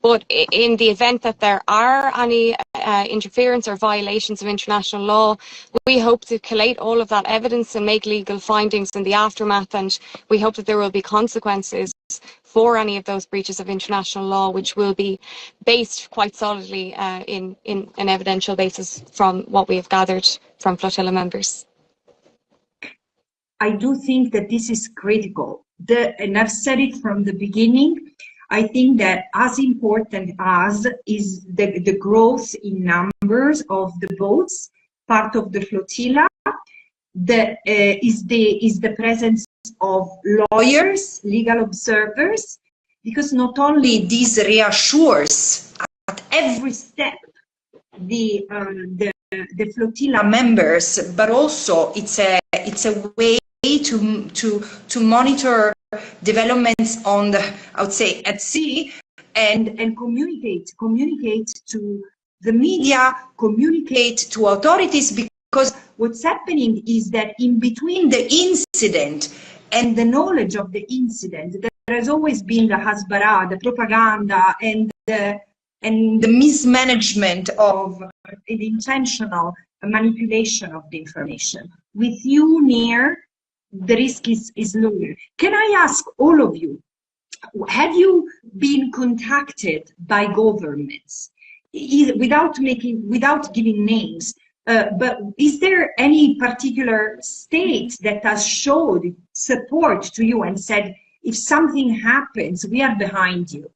But in the event that there are any interference or violations of international law, we hope to collate all of that evidence and make legal findings in the aftermath, and we hope that there will be consequences for any of those breaches of international law, which will be based quite solidly in an evidential basis from what we have gathered from flotilla members. I do think that this is critical. And I've said it from the beginning, I think that as important as is the growth in numbers of the boats, part of the flotilla, is the presence of lawyers, legal observers, because not only this reassures at every step the flotilla members, but also it's a way to monitor developments on the, I would say, at sea, and communicate to the media, communicate to authorities, because what's happening is that in between the incident and the knowledge of the incident, there has always been the hasbara, the propaganda, and the mismanagement of the intentional manipulation of the information. With you near, the risk is lower. Can I ask all of you, have you been contacted by governments, without giving names, but is there any particular state that has showed support to you and said, if something happens, we are behind you?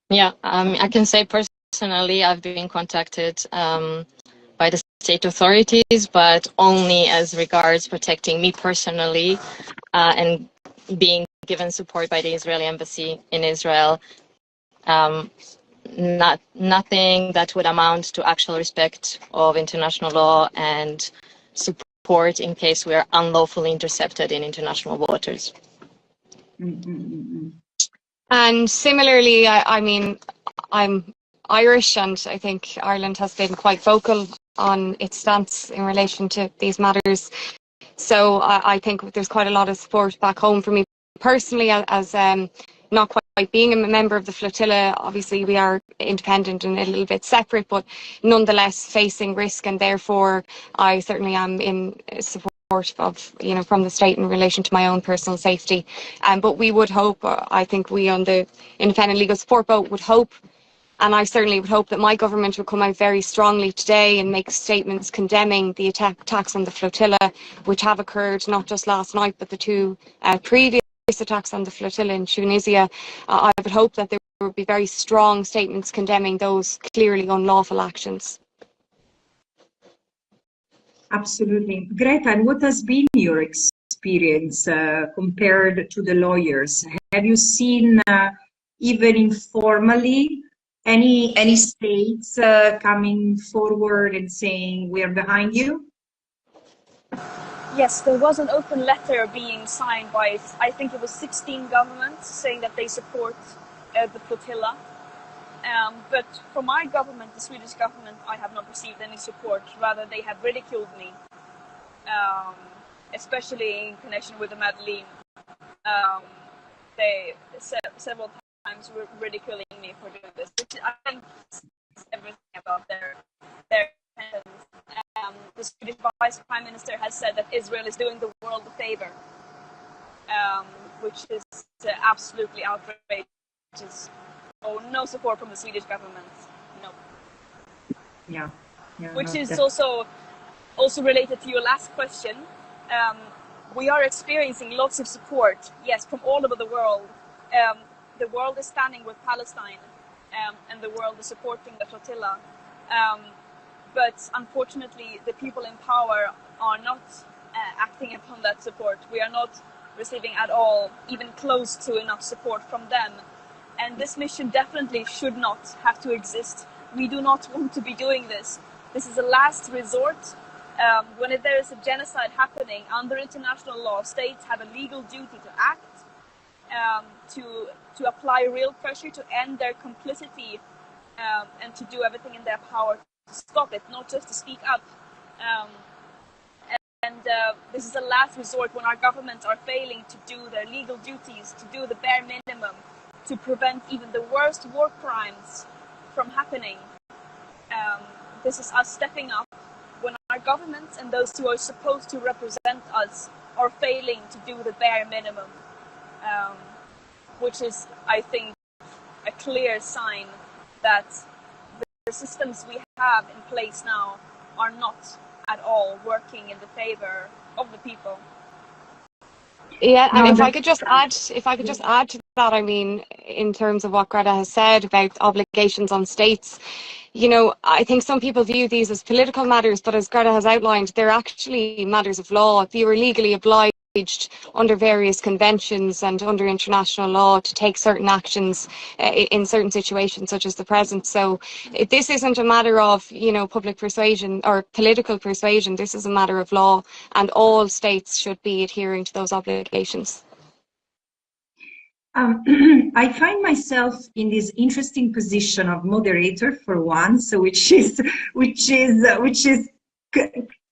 Yeah, I can say personally, I've been contacted by the state authorities, but only as regards protecting me personally and being given support by the Israeli embassy in Israel. Nothing that would amount to actual respect of international law and support in case we are unlawfully intercepted in international waters. And similarly, I mean, I'm Irish, and I think Ireland has been quite vocal on its stance in relation to these matters. So I think there's quite a lot of support back home for me personally, as not quite being a member of the flotilla. Obviously, we are independent and a little bit separate, but nonetheless facing risk, and therefore I certainly am in support of, you know, from the state in relation to my own personal safety. But we would hope, I think we on the Independent Legal Support Boat would hope, and I certainly would hope, that my government would come out very strongly today and make statements condemning the attacks on the flotilla, which have occurred not just last night, but the two previous attacks on the flotilla in Tunisia. I would hope that there would be very strong statements condemning those clearly unlawful actions. Absolutely. Greta, and what has been your experience compared to the lawyers? Have you seen, even informally, any states coming forward and saying, we are behind you? Yes, there was an open letter being signed by, I think it was 16 governments, saying that they support the flotilla. But from my government, the Swedish government, I have not received any support. Rather, they have ridiculed me, especially in connection with the Madeleine. They several times were ridiculing me for doing this, which I think is everything about their independence. The Swedish Vice Prime Minister has said that Israel is doing the world a favor, which is absolutely outrageous. Oh, no support from the Swedish government. No. Yeah. Which is also related to your last question. We are experiencing lots of support, yes, from all over the world. The world is standing with Palestine, and the world is supporting the flotilla. But unfortunately, the people in power are not acting upon that support. We are not receiving at all, even close to enough support from them. And this mission definitely should not have to exist. We do not want to be doing this. This is a last resort. When there is a genocide happening under international law, states have a legal duty to act, to apply real pressure to end their complicity, and to do everything in their power to stop it, not just to speak up. this is a last resort when our governments are failing to do their legal duties, to do the bare minimum, to prevent even the worst war crimes from happening. This is us stepping up when our governments and those who are supposed to represent us are failing to do the bare minimum, which is, I think, a clear sign that the systems we have in place now are not at all working in the favor of the people. Yeah, and No, if I could just add to that, I mean, in terms of what Greta has said about obligations on states, you know, I think some people view these as political matters, but as Greta has outlined, they're actually matters of law. You are legally obliged under various conventions and under international law to take certain actions in certain situations such as the present. So this isn't a matter of, you know, public persuasion or political persuasion. This is a matter of law, and all states should be adhering to those obligations. I find myself in this interesting position of moderator for once, so which is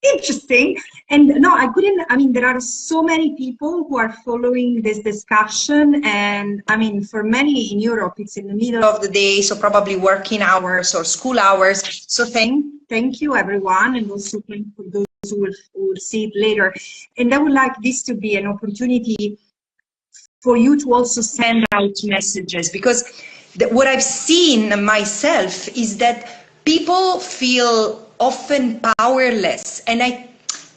interesting. And no, I couldn't, I mean, there are so many people who are following this discussion, and I mean, for many in Europe, it's in the middle of the day, so probably working hours or school hours. So thank you everyone, and also thank for those who will see it later. And I would like this to be an opportunity for you to also send out messages, because what I've seen myself is that people feel often powerless, and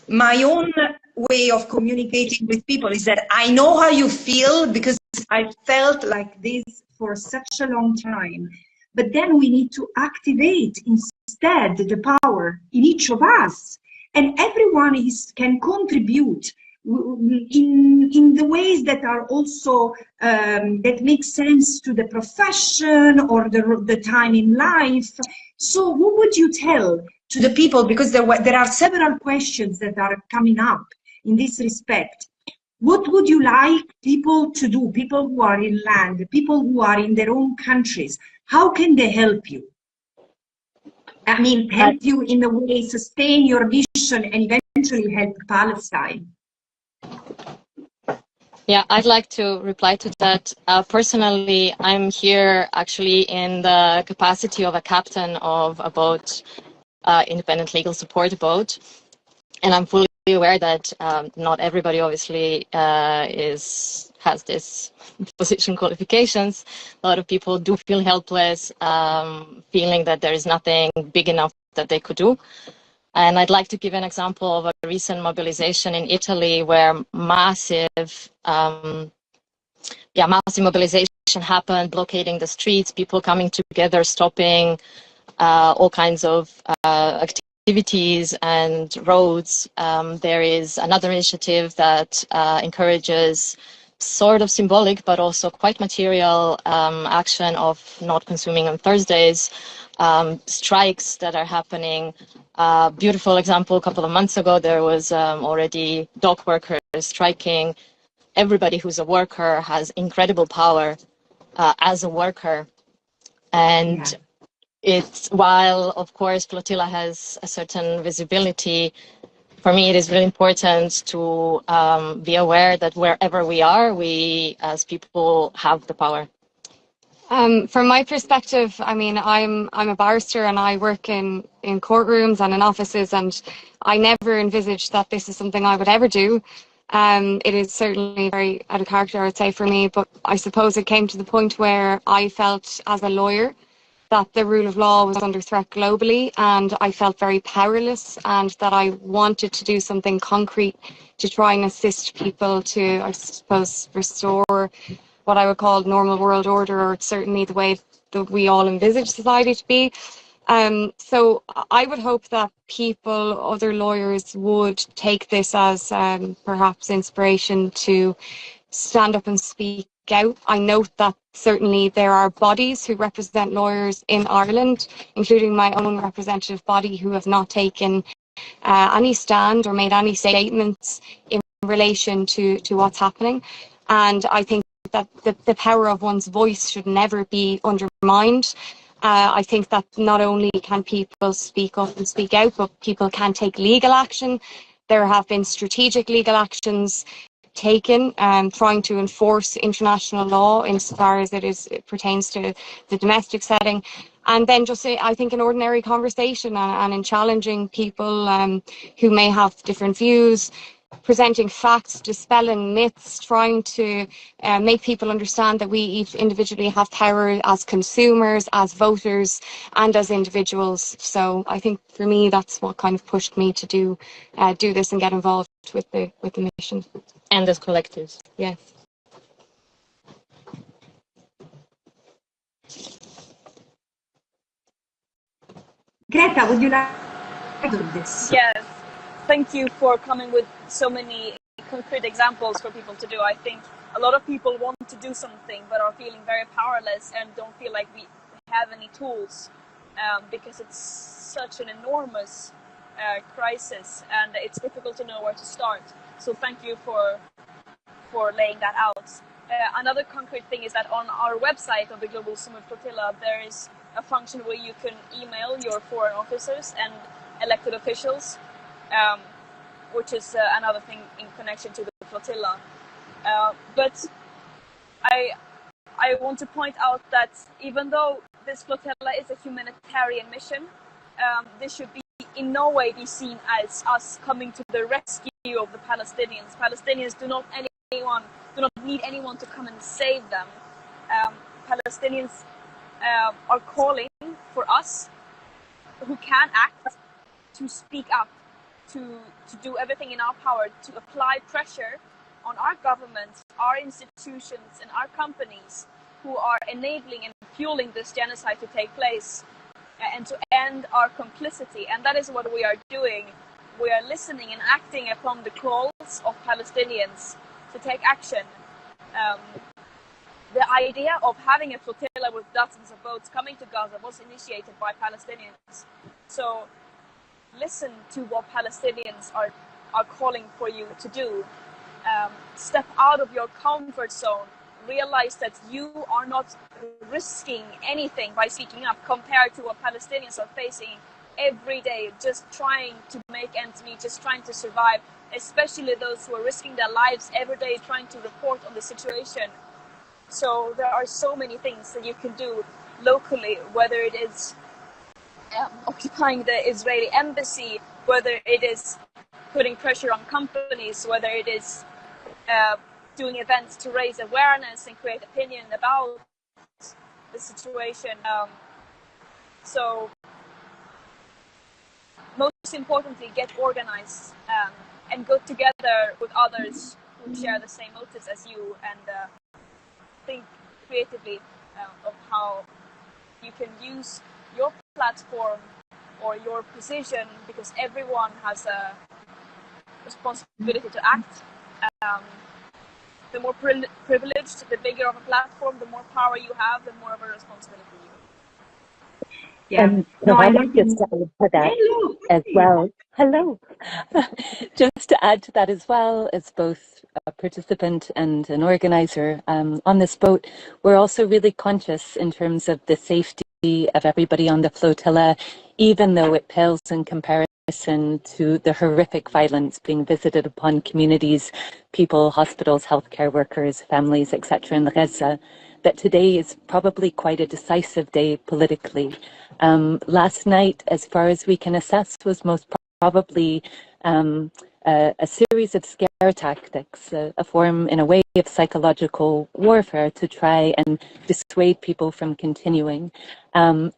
my own way of communicating with people is that I know how you feel, because I felt like this for such a long time. But then we need to activate instead the power in each of us, and everyone can contribute in the ways that are also that make sense to the profession or the time in life. So what would you tell to the people, because there are several questions that are coming up in this respect? What would you like people to do, people who are in land, people who are in their own countries? How can they help you? I mean, help you in a way, sustain your vision, and eventually help Palestine. Yeah, I'd like to reply to that. Personally, I'm here actually in the capacity of a captain of a boat, independent legal support boat. And I'm fully aware that not everybody obviously has this position qualifications. A lot of people do feel helpless, feeling that there is nothing big enough that they could do. And I'd like to give an example of a recent mobilization in Italy where massive mobilization happened, blockading the streets, people coming together, stopping all kinds of activities and roads. There is another initiative that encourages sort of symbolic but also quite material action of not consuming on Thursdays, strikes that are happening. Beautiful example, a couple of months ago, there was already dock workers striking. Everybody who's a worker has incredible power as a worker. And it's, while of course Flotilla has a certain visibility, for me it is really important to be aware that wherever we are, we as people have the power. From my perspective, I mean, I'm a barrister and I work in courtrooms and in offices, and I never envisaged that this is something I would ever do. It is certainly very out of character, I would say, for me, but I suppose it came to the point where I felt as a lawyer that the rule of law was under threat globally, and I felt very powerless, and that I wanted to do something concrete to try and assist people to, I suppose, restore what I would call normal world order, or certainly the way that we all envisage society to be. So I would hope that people, other lawyers, would take this as perhaps inspiration to stand up and speak out. I note that certainly there are bodies who represent lawyers in Ireland, including my own representative body, who have not taken any stand or made any statements in relation to what's happening. And I think that the power of one's voice should never be undermined. I think that not only can people speak up and speak out, but people can take legal action. There have been strategic legal actions taken, trying to enforce international law insofar as it pertains to the domestic setting. And then just, I think, an ordinary conversation and in challenging people who may have different views, presenting facts, dispelling myths, trying to make people understand that we each individually have power as consumers, as voters, and as individuals. So I think for me, that's what kind of pushed me to do this and get involved with the mission. And as collectives. Yes. Greta, would you like to do this? Yes. Thank you for coming with so many concrete examples for people to do. I think a lot of people want to do something but are feeling very powerless and don't feel like we have any tools because it's such an enormous crisis and it's difficult to know where to start. So thank you for laying that out. Another concrete thing is that on our website of the Global Sumud Flotilla, there is a function where you can email your foreign officers and elected officials, which is another thing in connection to the flotilla. But I want to point out that even though this flotilla is a humanitarian mission, this should be in no way be seen as us coming to the rescue of the Palestinians. Palestinians do not need anyone to come and save them. Palestinians are calling for us who can act to speak up, to do everything in our power to apply pressure on our governments, our institutions and our companies who are enabling and fueling this genocide to take place and to end our complicity. And that is what we are doing. We are listening and acting upon the calls of Palestinians to take action. The idea of having a flotilla with dozens of boats coming to Gaza was initiated by Palestinians. So listen to what Palestinians are calling for you to do. Step out of your comfort zone. Realize that you are not risking anything by speaking up compared to what Palestinians are facing every day, just trying to make ends meet, just trying to survive, especially those who are risking their lives every day trying to report on the situation. So there are so many things that you can do locally, whether it is occupying the Israeli embassy, whether it is putting pressure on companies, whether it is doing events to raise awareness and create opinion about the situation. So most importantly, get organized and go together with others who share the same motives as you and think creatively of how you can use your platform or your position, because everyone has a responsibility to act. The more privileged, the bigger of a platform, the more power you have, the more of a responsibility you have. Yeah. No, I like just to add to that as well. Hello. Just to add to that as well, as both a participant and an organizer on this boat, we're also really conscious in terms of the safety of everybody on the flotilla, even though it pales in comparison to the horrific violence being visited upon communities, people, hospitals, healthcare workers, families, etc. in Gaza, that today is probably quite a decisive day politically. Last night, as far as we can assess, was most probably a series of scare tactics, a form in a way of psychological warfare to try and dissuade people from continuing. And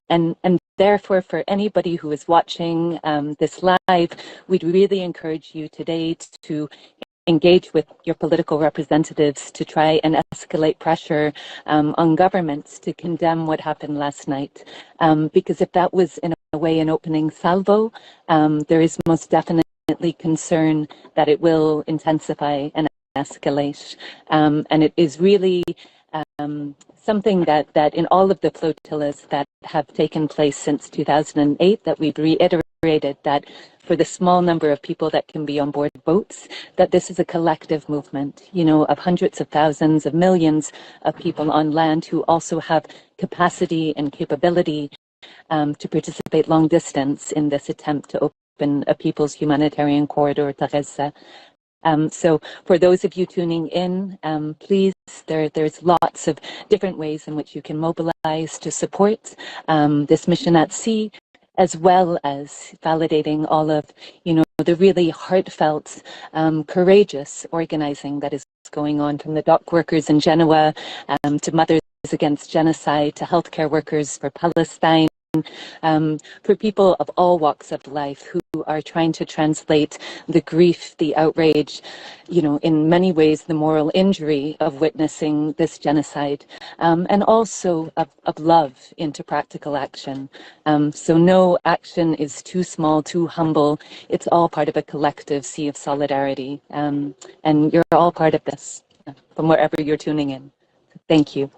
therefore, for anybody who is watching this live, we'd really encourage you today to engage with your political representatives to try and escalate pressure on governments to condemn what happened last night. Because if that was in a way an opening salvo, there is most definitely concern that it will intensify and escalate. And it is really something that in all of the flotillas that have taken place since 2008, that we've reiterated that for the small number of people that can be on board boats, that this is a collective movement, you know, of hundreds of thousands of millions of people on land who also have capacity and capability to participate long distance in this attempt to open a people's humanitarian corridor to Gaza. So for those of you tuning in, please, there's lots of different ways in which you can mobilize to support this mission at sea, as well as validating all of, the really heartfelt, courageous organizing that is going on, from the dock workers in Genoa to Mothers Against Genocide, to healthcare workers for Palestine, for people of all walks of life who are trying to translate the grief, the outrage, in many ways the moral injury of witnessing this genocide, and also of love into practical action. So no action is too small, too humble. It's all part of a collective sea of solidarity. And you're all part of this from wherever you're tuning in. Thank you.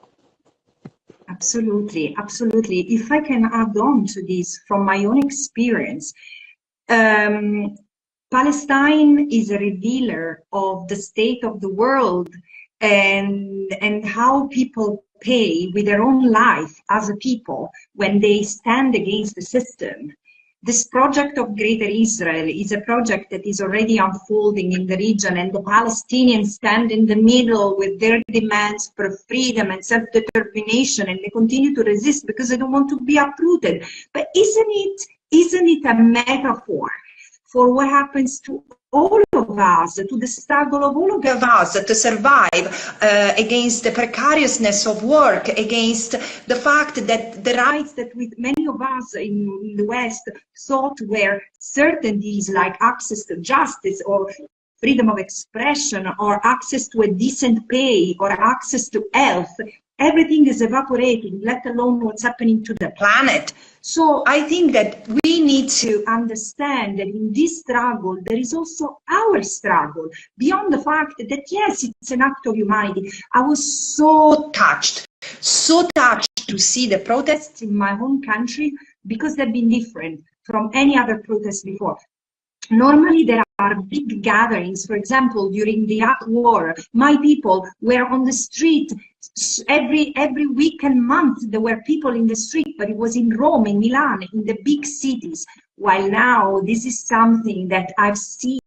Absolutely, absolutely. If I can add on to this from my own experience, Palestine is a revealer of the state of the world and how people pay with their own life as a people when they stand against the system. This project of Greater Israel is a project that is already unfolding in the region, and the Palestinians stand in the middle with their demands for freedom and self-determination, and they continue to resist because they don't want to be uprooted. But isn't it a metaphor for what happens to all of us, to the struggle of all of us to survive against the precariousness of work, against the fact that the rights that many of us in the West thought were certainties, like access to justice or freedom of expression or access to a decent pay or access to health, everything is evaporating, let alone what's happening to the planet. So I think that we need to understand that in this struggle, there is also our struggle, beyond the fact that, yes, it's an act of humanity. I was so touched to see the protests in my home country, because they've been different from any other protest before. Normally, there are big gatherings. For example, during the Iraq War, my people were on the street every week and month. There were people in the street, but it was in Rome, in Milan, in the big cities. While now, this is something that I've seen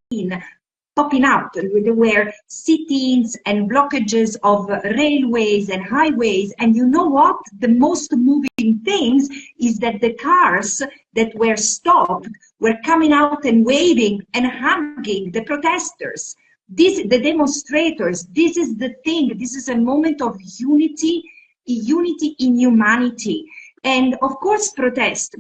popping up. There were sit-ins and blockages of railways and highways. And you know what? The most moving things is that the cars that were stopped were coming out and waving and hugging the protesters. The demonstrators, this is the thing. This is a moment of unity in humanity. And of course, protest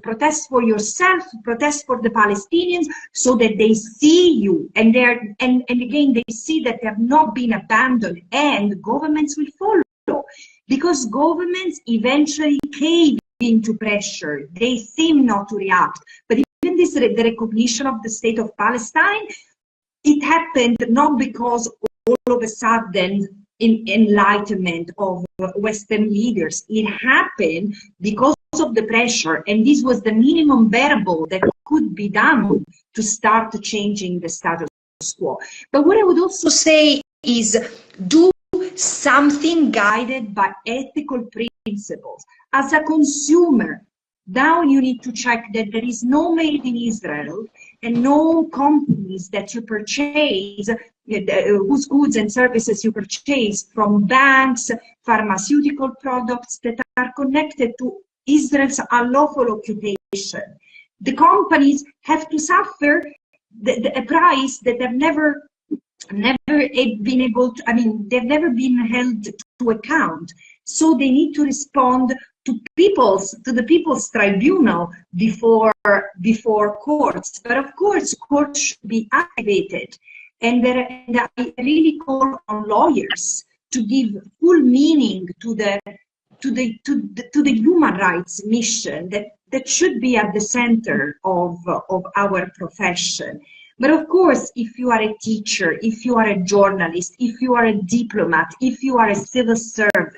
for yourself, protest for the Palestinians, so that they see you, and again they see that they have not been abandoned, and governments will follow, because governments eventually cave into pressure. They seem not to react, but even this, the recognition of the state of Palestine, it happened not because all of a sudden enlightenment of Western leaders. It happened because of the pressure, and this was the minimum bearable that could be done to start changing the status quo. But what I would also say is, do something guided by ethical principles. As a consumer, now you need to check that there is no made in Israel and no companies that you purchase, whose goods and services you purchase from banks, pharmaceutical products that are connected to Israel's unlawful occupation. The companies have to suffer a price that they've never been able to, they've never been held to account. So they need to respond to the people's tribunal before courts. But of course, courts should be activated. And I really call on lawyers to give full meaning to the human rights mission that should be at the center of our profession. But of course, if you are a teacher, if you are a journalist, if you are a diplomat, if you are a civil servant,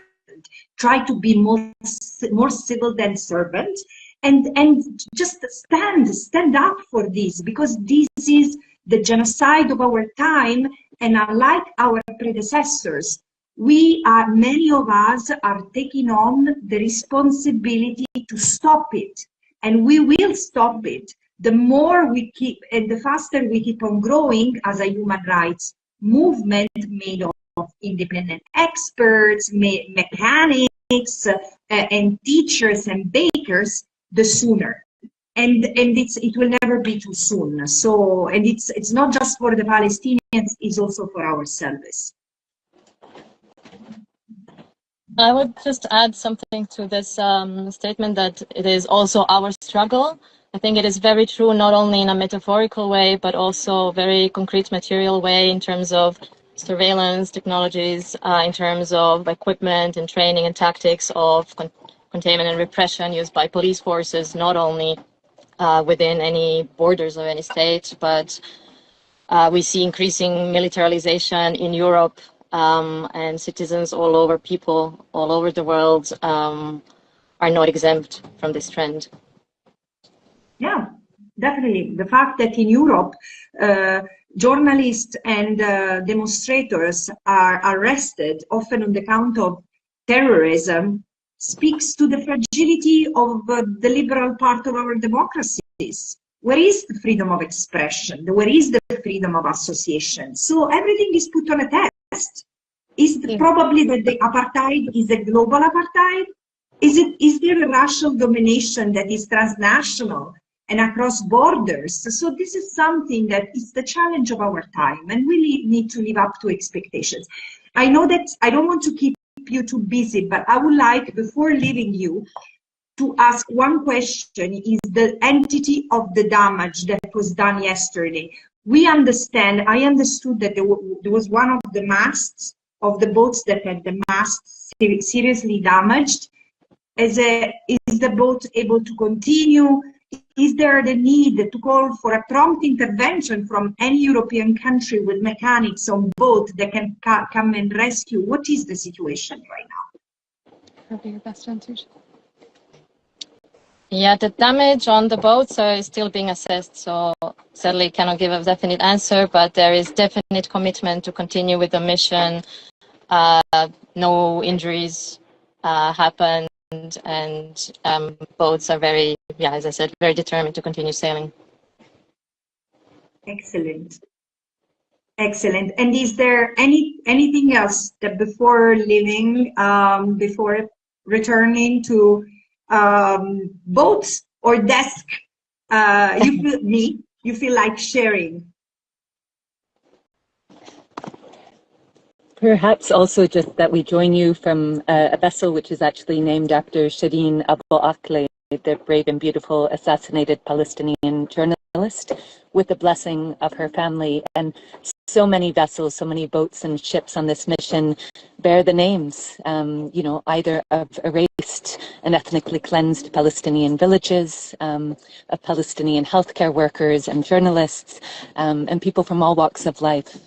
try to be more civil than servant, and just stand up for this, because this is the genocide of our time. And unlike our predecessors, many of us are taking on the responsibility to stop it, and we will stop it, the more we keep, and the faster we keep on growing as a human rights movement made of independent experts, mechanics, and teachers and bakers, the sooner. And it will never be too soon. So, and it's not just for the Palestinians, it's also for ourselves. I would just add something to this statement, that it is also our struggle. I think it is very true, not only in a metaphorical way, but also very concrete material way in terms of surveillance technologies, in terms of equipment and training and tactics of containment and repression used by police forces, not only within any borders of any state, but we see increasing militarization in Europe, and citizens all over, people all over the world are not exempt from this trend. Yeah, definitely. The fact that in Europe, journalists and demonstrators are arrested, often on the count of terrorism, speaks to the fragility of the liberal part of our democracies. Where is the freedom of expression? Where is the freedom of association? So everything is put on a test. Is probably that the apartheid is a global apartheid? Is there a racial domination that is transnational and across borders? So this is something that is the challenge of our time, and we need to live up to expectations. I know that I don't want to keep you too busy, but I would like, before leaving you, to ask one question: is the entity of the damage that was done yesterday? I understood that there was one of the masts of the boats that had the masts seriously damaged. Is the boat able to continue? Is there the need to call for a prompt intervention from any European country with mechanics on boat that can come and rescue? What is the situation right now? Probably your best answers. Yeah, the damage on the boats is still being assessed, so sadly cannot give a definite answer, but there is definite commitment to continue with the mission. No injuries happened, and boats are very, as I said, very determined to continue sailing. Excellent. Excellent. And is there anything else that before leaving, before returning to boats or desk, you feel like sharing? Perhaps also just that we join you from a vessel which is actually named after Shireen Abu Akleh, the brave and beautiful assassinated Palestinian journalist, with the blessing of her family. And so many vessels, so many boats and ships on this mission bear the names, either of erased and ethnically cleansed Palestinian villages, of Palestinian healthcare workers and journalists, and people from all walks of life.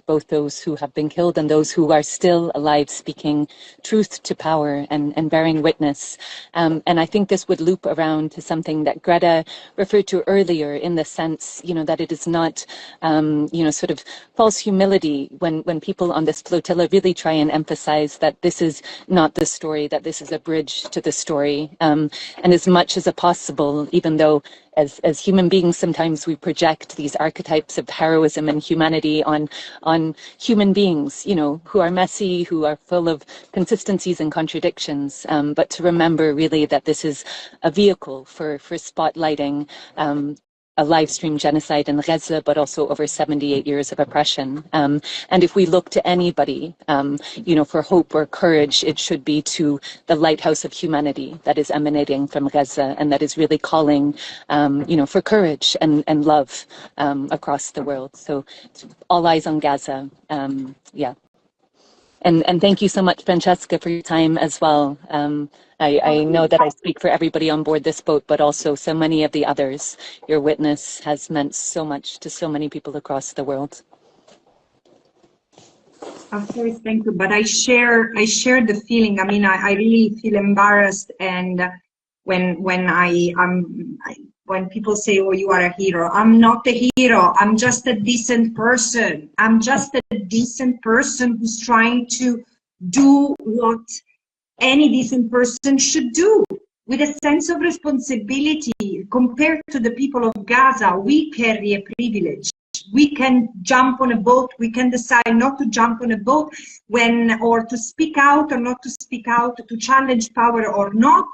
Both those who have been killed and those who are still alive, speaking truth to power and bearing witness. And I think this would loop around to something that Greta referred to earlier, in the sense, that it is not, sort of false humility when people on this flotilla really try and emphasize that this is not the story, that this is a bridge to the story. And as much as possible, even though as human beings, sometimes we project these archetypes of heroism and humanity on human beings, who are messy, who are full of consistencies and contradictions. But to remember really that this is a vehicle for spotlighting a live stream genocide in Gaza, but also over 78 years of oppression. And if we look to anybody, for hope or courage, it should be to the lighthouse of humanity that is emanating from Gaza, and that is really calling, for courage and love across the world. So all eyes on Gaza. And thank you so much, Francesca, for your time as well. I know that I speak for everybody on board this boat, but also so many of the others. Your witness has meant so much to so many people across the world. Of course, thank you. But I share the feeling. I mean, I really feel embarrassed, and when people say, "Oh, you are a hero," I'm not a hero. I'm just a decent person. I'm just a decent person who's trying to do what any decent person should do, with a sense of responsibility, compared to the people of Gaza, we carry a privilege. We can jump on a boat, we can decide not to jump on a boat or to speak out or not to speak out, to challenge power or not.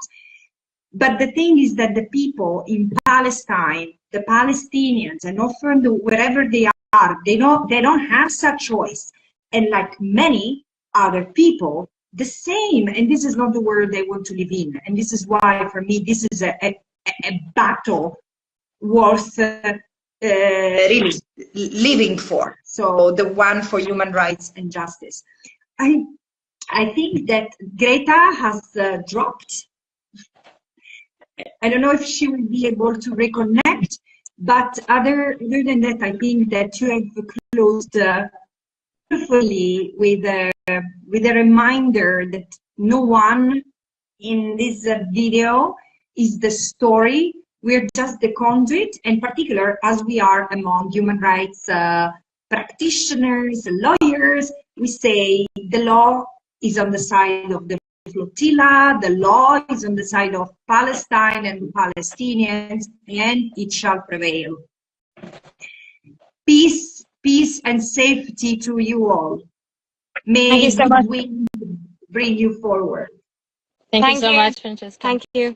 But the thing is that the people in Palestine, the Palestinians, and often wherever they are, they don't have such choice. And like many other people, the same, and this is not the world they want to live in. And this is why, for me, this is a battle worth really living for. So the one for human rights and justice. I think that Greta has dropped. I don't know if she will be able to reconnect, but other than that, I think that you have closed beautifully with a reminder that no one in this video is the story. We're just the conduit, in particular, as we are among human rights practitioners, lawyers, we say the law is on the side of the flotilla, the law is on the side of Palestine and the Palestinians, and it shall prevail. Peace, peace and safety to you all. May you so good much. wind bring you forward. Thank you so much, Francesca. Thank you.